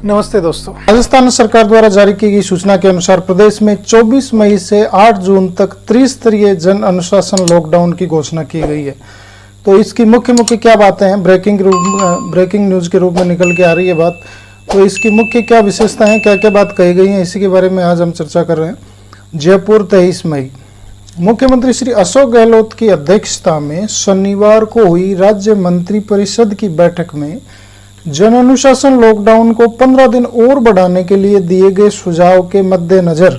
नमस्ते दोस्तों। राजस्थान सरकार द्वारा जारी की गई सूचना के अनुसार प्रदेश में 24 मई से 8 जून तक त्रिस्तरीय जन अनुशासन लॉकडाउन की घोषणा की गई है। तो इसकी मुख्य क्या बातें हैं, ब्रेकिंग न्यूज़ के रूप में निकल के आ रही है बात। तो इसकी मुख्य क्या विशेषताएं हैं, क्या क्या बात कही गई हैं, इसी के बारे में आज हम चर्चा कर रहे हैं। जयपुर 23 मई। मुख्यमंत्री श्री अशोक गहलोत की अध्यक्षता में शनिवार को हुई राज्य मंत्रिपरिषद की बैठक में जन अनुशासन लॉकडाउन को 15 दिन और बढ़ाने के लिए दिए गए सुझाव के मद्देनजर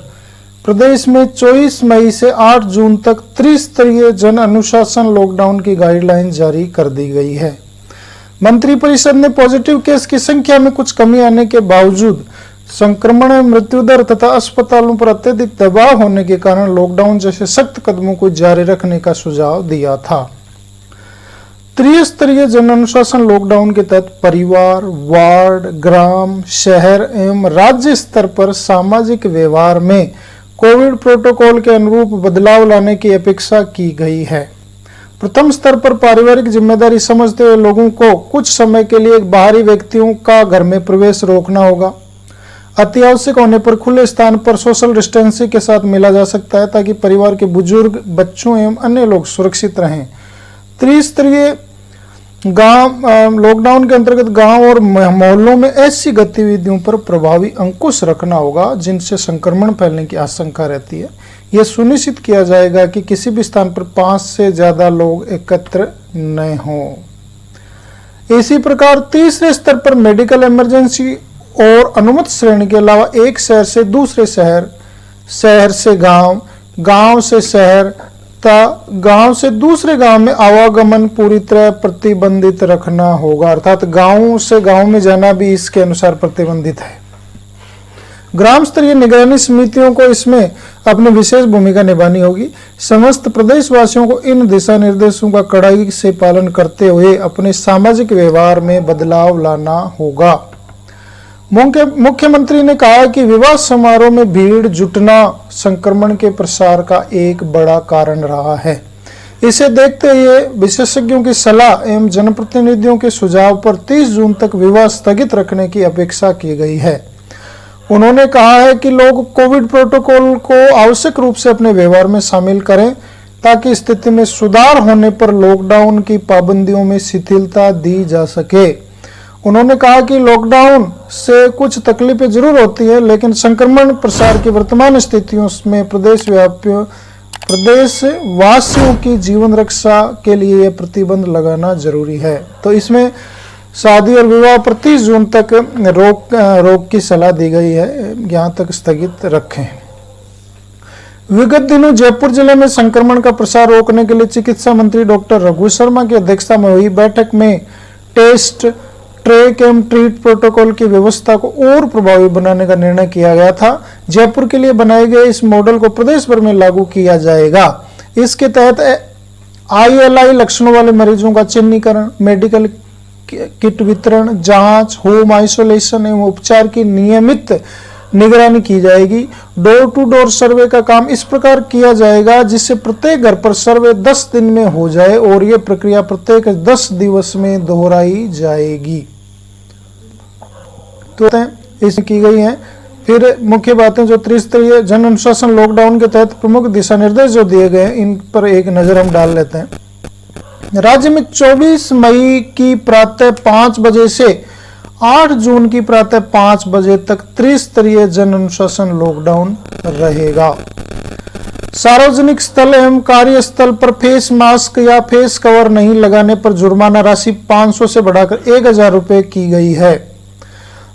प्रदेश में 24 मई से 8 जून तक त्रिस्तरीय जन अनुशासन लॉकडाउन की गाइडलाइन जारी कर दी गई है। मंत्रिपरिषद ने पॉजिटिव केस की संख्या में कुछ कमी आने के बावजूद संक्रमण, मृत्यु दर तथा अस्पतालों पर अत्यधिक दबाव होने के कारण लॉकडाउन जैसे सख्त कदमों को जारी रखने का सुझाव दिया था। त्रिस्तरीय जन अनुशासन लॉकडाउन के तहत परिवार, वार्ड, ग्राम, शहर एवं राज्य स्तर पर सामाजिक व्यवहार में कोविड प्रोटोकॉल के अनुरूप बदलाव लाने की अपेक्षा की गई है। प्रथम स्तर पर पारिवारिक जिम्मेदारी समझते हुए लोगों को कुछ समय के लिए बाहरी व्यक्तियों का घर में प्रवेश रोकना होगा। अति आवश्यक होने पर खुले स्थान पर सोशल डिस्टेंसिंग के साथ मिला जा सकता है ताकि परिवार के बुजुर्ग, बच्चों एवं अन्य लोग सुरक्षित रहें। त्रिस्तरीय लॉकडाउन के अंतर्गत गांव और मोहल्लों में ऐसी गतिविधियों पर प्रभावी अंकुश रखना होगा जिनसे संक्रमण फैलने की आशंका रहती है। यह सुनिश्चित किया जाएगा कि किसी भी स्थान पर 5 से ज्यादा लोग एकत्र न हों। इसी प्रकार तीसरे स्तर पर मेडिकल इमरजेंसी और अनुमत श्रेणी के अलावा एक शहर से दूसरे शहर, शहर से गांव, गांव से शहर, गांव से दूसरे गांव में आवागमन पूरी तरह प्रतिबंधित रखना होगा। अर्थात गांव से गांव में जाना भी इसके अनुसार प्रतिबंधित है। ग्राम स्तरीय निगरानी समितियों को इसमें अपनी विशेष भूमिका निभानी होगी। समस्त प्रदेशवासियों को इन दिशा निर्देशों का कड़ाई से पालन करते हुए अपने सामाजिक व्यवहार में बदलाव लाना होगा। मुख्यमंत्री ने कहा कि विवाह समारोह में भीड़ जुटना संक्रमण के प्रसार का एक बड़ा कारण रहा है। इसे देखते हुए विशेषज्ञों की सलाह एवं जनप्रतिनिधियों के सुझाव पर 30 जून तक विवाह स्थगित रखने की अपेक्षा की गई है। उन्होंने कहा है कि लोग कोविड प्रोटोकॉल को आवश्यक रूप से अपने व्यवहार में शामिल करें ताकि स्थिति में सुधार होने पर लॉकडाउन की पाबंदियों में शिथिलता दी जा सके। उन्होंने कहा कि लॉकडाउन से कुछ तकलीफें जरूर होती है, लेकिन संक्रमण प्रसार की वर्तमान स्थितियों में प्रदेशवासियों की जीवन रक्षा के लिए यह प्रतिबंध लगाना जरूरी है। तो इसमें शादी और विवाह पर 30 जून तक रोक की सलाह दी गई है, यहाँ तक स्थगित रखें। विगत दिनों जयपुर जिले में संक्रमण का प्रसार रोकने के लिए चिकित्सा मंत्री डॉक्टर रघु शर्मा की अध्यक्षता में हुई बैठक में टेस्ट, ट्रैक एवं ट्रीट प्रोटोकॉल की व्यवस्था को और प्रभावी बनाने का निर्णय किया गया था। जयपुर के लिए बनाए गए इस मॉडल को प्रदेश भर में लागू किया जाएगा। इसके तहत ILI लक्षणों वाले मरीजों का चिन्हीकरण, मेडिकल किट वितरण, जांच, होम आइसोलेशन एवं उपचार की नियमित निगरानी की जाएगी। डोर टू डोर सर्वे का काम इस प्रकार किया जाएगा जिससे प्रत्येक घर पर सर्वे 10 दिन में हो जाए और यह प्रक्रिया प्रत्येक 10 दिवस में दोहराई जाएगी। तो इसमें की गई है। फिर मुख्य बातें जो त्रिस्तरीय जन अनुशासन लॉकडाउन के तहत प्रमुख दिशा निर्देश जो दिए गए हैं, इन पर एक नजर हम डाल लेते हैं। राज्य में 24 मई की प्रातः 5 बजे से 8 जून की प्रातः 5 बजे तक त्रिस्तरीय जन अनुशासन लॉकडाउन रहेगा। सार्वजनिक स्थल एवं कार्यस्थल पर फेस मास्क या फेस कवर नहीं लगाने पर जुर्माना राशि 500 से बढ़ाकर 1000 रुपए की गई है।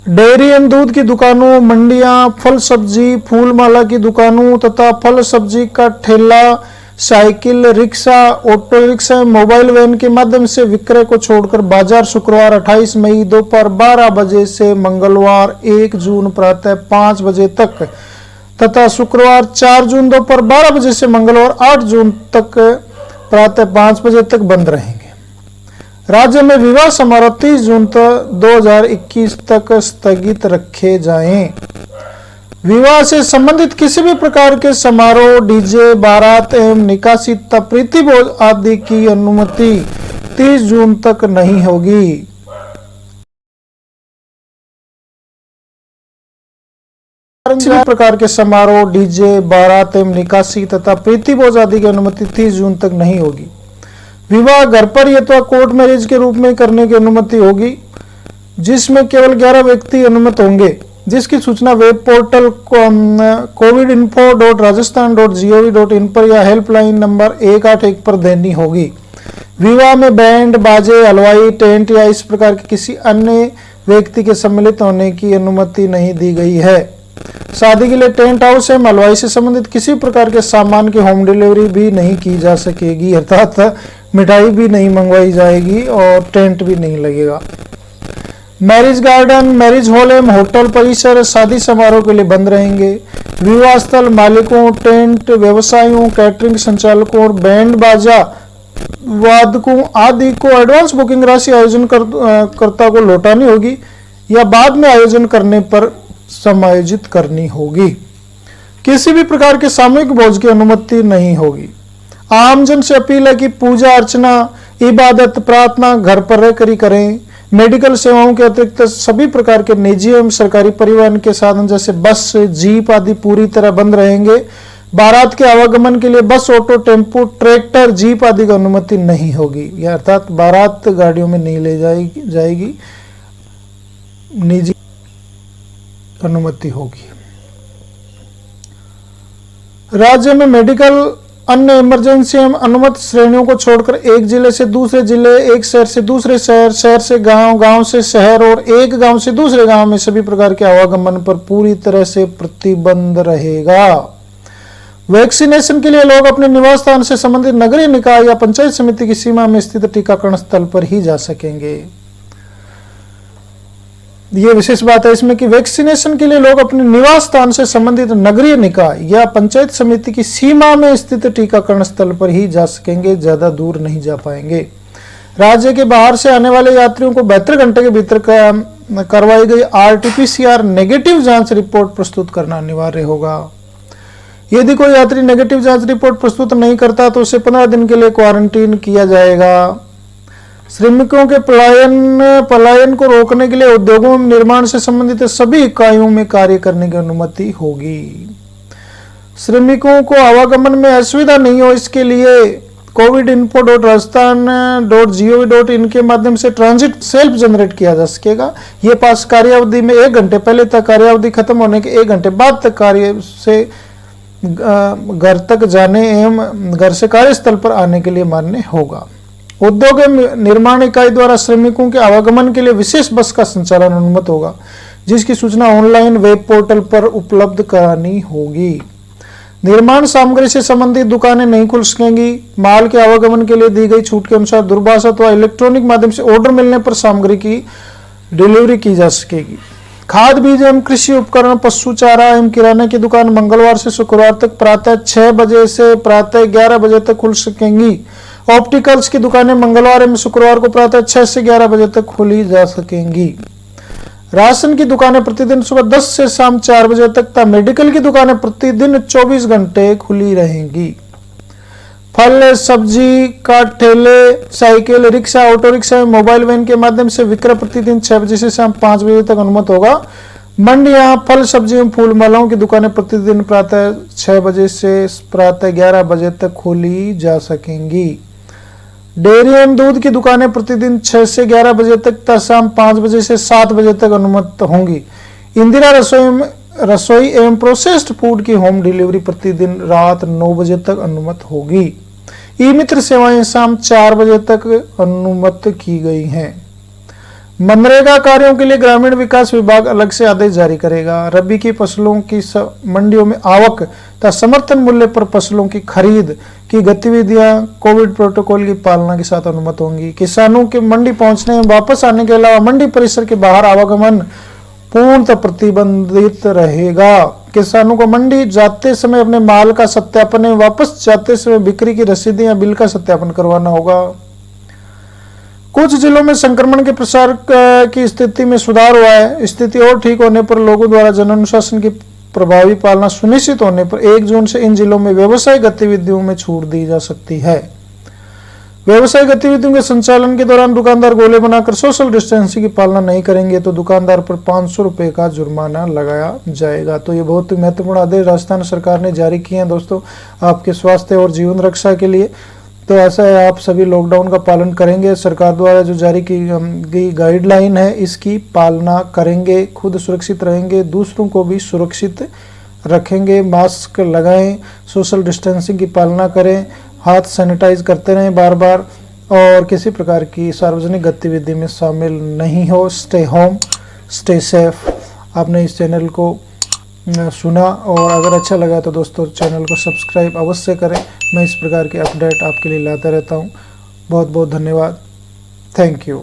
डेयरी एवं दूध की दुकानों, मंडियां, फल सब्जी, फूल माला की दुकानों तथा फल सब्जी का ठेला, cycle, rickshaw, auto rickshaw, mobile van के माध्यम से विक्रय को छोड़कर बाजार शुक्रवार 28 मई दोपहर 12 बजे से मंगलवार 1 जून प्रातः 5 बजे तक तथा शुक्रवार 4 जून दोपहर 12 बजे से मंगलवार 8 जून तक प्रातः 5 बजे तक बंद रहेंगे। राज्य में विवाह समारोह 30 जून 2021 तक स्थगित रखे जाएं। विवाह से संबंधित किसी भी प्रकार के समारोह, डीजे, बारात एवं निकासी तथा प्रीतिभोज आदि की अनुमति 30 जून तक नहीं होगी। किसी भी प्रकार के समारोह, डीजे, बारात एवं निकासी तथा प्रीति भोज आदि की अनुमति 30 जून तक नहीं होगी। विवाह घर पर अथवा कोर्ट मैरिज के रूप में करने की अनुमति होगी, जिसमें केवल 11 व्यक्ति अनुमत होंगे, जिसकी सूचना वेब पोर्टल covidinfo.rajasthan.gov.in पर या हेल्पलाइन नंबर 181 पर देनी होगी। विवाह में बैंड बाजे, हलवाई, टेंट या इस प्रकार के किसी अन्य व्यक्ति के सम्मिलित होने की अनुमति नहीं दी गई है। शादी के लिए टेंट हाउस एवं हलवाई से संबंधित किसी प्रकार के सामान की होम डिलीवरी भी नहीं की जा सकेगी, अर्थात मिठाई भी नहीं मंगवाई जाएगी और टेंट भी नहीं लगेगा। मैरिज गार्डन, मैरिज हॉल एवं होटल परिसर शादी समारोह के लिए बंद रहेंगे। विवाह स्थल मालिकों, टेंट व्यवसायियों, कैटरिंग संचालकों और बैंड बाजा वादकों आदि को एडवांस बुकिंग राशि आयोजन कर्ता को लौटानी होगी या बाद में आयोजन करने पर समायोजित करनी होगी। किसी भी प्रकार के सामूहिक भोज की अनुमति नहीं होगी। आमजन से अपील है कि पूजा अर्चना, इबादत, प्रार्थना घर पर रहकर ही करें। मेडिकल सेवाओं के अतिरिक्त सभी प्रकार के निजी एवं सरकारी परिवहन के साधन जैसे बस, जीप आदि पूरी तरह बंद रहेंगे। बारात के आवागमन के लिए बस, ऑटो, टेम्पो, ट्रैक्टर, जीप आदि की अनुमति नहीं होगी, या अर्थात बारात गाड़ियों में नहीं ले जाएगी, निजी अनुमति होगी। राज्य में मेडिकल, अन्य इमरजेंसी एवं अनुमत श्रेणियों को छोड़कर एक जिले से दूसरे जिले, एक शहर से दूसरे शहर, शहर से गांव, गांव से शहर और एक गांव से दूसरे गांव में सभी प्रकार के आवागमन पर पूरी तरह से प्रतिबंध रहेगा। वैक्सीनेशन के लिए लोग अपने निवास स्थान से संबंधित नगरीय निकाय या पंचायत समिति की सीमा में स्थित टीकाकरण स्थल पर ही जा सकेंगे। ये विशेष बात है इसमें कि वैक्सीनेशन के लिए लोग अपने निवास स्थान से संबंधित नगरीय निकाय या पंचायत समिति की सीमा में स्थित टीकाकरण स्थल पर ही जा सकेंगे, ज्यादा दूर नहीं जा पाएंगे। राज्य के बाहर से आने वाले यात्रियों को 72 घंटे के भीतर करवाई गई RT-PCR नेगेटिव जांच रिपोर्ट प्रस्तुत करना अनिवार्य होगा। यदि कोई यात्री नेगेटिव जांच रिपोर्ट प्रस्तुत नहीं करता तो उसे 15 दिन के लिए क्वारंटीन किया जाएगा। श्रमिकों के पलायन को रोकने के लिए उद्योगों में निर्माण से संबंधित सभी इकाइयों में कार्य करने की अनुमति होगी। श्रमिकों को आवागमन में असुविधा नहीं हो, इसके लिए covidinfo.rajasthan.gov.in के माध्यम से ट्रांजिट सेल्फ जनरेट किया जा सकेगा। ये पास कार्यावधि में 1 घंटे पहले तक, कार्यावधि खत्म होने के 1 घंटे बाद तक कार्य से घर तक जाने एवं घर से कार्यस्थल पर आने के लिए मान्य होगा। उद्योग एवं निर्माण इकाई द्वारा श्रमिकों के आवागमन के लिए विशेष बस का संचालन अनुमत होगा, जिसकी सूचना ऑनलाइन वेब पोर्टल पर उपलब्ध करानी होगी। निर्माण सामग्री से संबंधित दुकानें नहीं खुल सकेंगी। माल के आवागमन के लिए दी गई छूट के अनुसार दूरभाष अथवा इलेक्ट्रॉनिक माध्यम से ऑर्डर मिलने पर सामग्री की डिलीवरी की जा सकेगी। खाद बीज एवं कृषि उपकरण, पशु चारा एवं किराने की दुकान मंगलवार से शुक्रवार तक प्रातः 6 बजे से प्रातः 11 बजे तक खुल सकेंगी। ऑप्टिकल्स की दुकानें मंगलवार एवं शुक्रवार को प्रातः 6 से 11 बजे तक खुली जा सकेंगी। राशन की दुकानें प्रतिदिन सुबह 10 से शाम 4 बजे तक तथा मेडिकल की दुकानें प्रतिदिन 24 घंटे खुली रहेंगी। फल, सब्जी का ठेले, साइकिल, रिक्शा, ऑटो रिक्शा एवं मोबाइल वैन के माध्यम से विक्रय प्रतिदिन 6 बजे से शाम 5 बजे तक अनुमत होगा। मंडियां, फल, सब्जी एवं फूल मालाओं की दुकानें प्रतिदिन प्रातः 6 बजे से प्रातः 11 बजे तक खोली जा सकेंगी। डेयरी एवं दूध की दुकानें प्रतिदिन 6 से 11 बजे तक तथा शाम 5 बजे से 7 बजे तक अनुमत होंगी। इंदिरा रसोई एवं प्रोसेस्ड फूड की होम डिलीवरी प्रतिदिन रात 9 बजे तक अनुमत होगी। ई मित्र सेवाएं शाम 4 बजे तक अनुमत की गई हैं। मनरेगा कार्यों के लिए ग्रामीण विकास विभाग अलग से आदेश जारी करेगा। रबी की फसलों की मंडियों में आवक तथा समर्थन मूल्य पर फसलों की खरीद की गतिविधियां कोविड प्रोटोकॉल की पालना के साथ अनुमत होंगी। किसानों के मंडी पहुंचने एवं वापस आने के अलावा मंडी परिसर के बाहर आवागमन पूर्णतः प्रतिबंधित रहेगा। किसानों को मंडी जाते समय अपने माल का सत्यापन एवं वापस जाते समय बिक्री की रसीदें या बिल का सत्यापन करवाना होगा। कुछ जिलों में संक्रमण के प्रसार की स्थिति में सुधार हुआ है। स्थिति और ठीक होने पर लोगों द्वारा जन अनुशासन की प्रभावी पालना सुनिश्चित होने पर 1 जून से इन जिलों में व्यवसायिक गतिविधियों में छूट दी जा सकती है। व्यवसायिक गतिविधियों के संचालन के दौरान दुकानदार गोले बनाकर सोशल डिस्टेंसिंग की पालना नहीं करेंगे तो दुकानदार पर 500 रुपये का जुर्माना लगाया जाएगा। तो ये बहुत ही महत्वपूर्ण आदेश राजस्थान सरकार ने जारी किए हैं दोस्तों, आपके स्वास्थ्य और जीवन रक्षा के लिए। तो ऐसा है, आप सभी लॉकडाउन का पालन करेंगे, सरकार द्वारा जो जारी की गई गाइडलाइन है इसकी पालना करेंगे, खुद सुरक्षित रहेंगे, दूसरों को भी सुरक्षित रखेंगे, मास्क लगाएं, सोशल डिस्टेंसिंग की पालना करें, हाथ सैनिटाइज करते रहें बार बार, और किसी प्रकार की सार्वजनिक गतिविधि में शामिल नहीं हो। Stay home, stay safe. आपने इस चैनल को सुना और अगर अच्छा लगा तो दोस्तों चैनल को सब्सक्राइब अवश्य करें। मैं इस प्रकार के अपडेट आपके लिए लाता रहता हूँ। बहुत बहुत धन्यवाद। Thank you.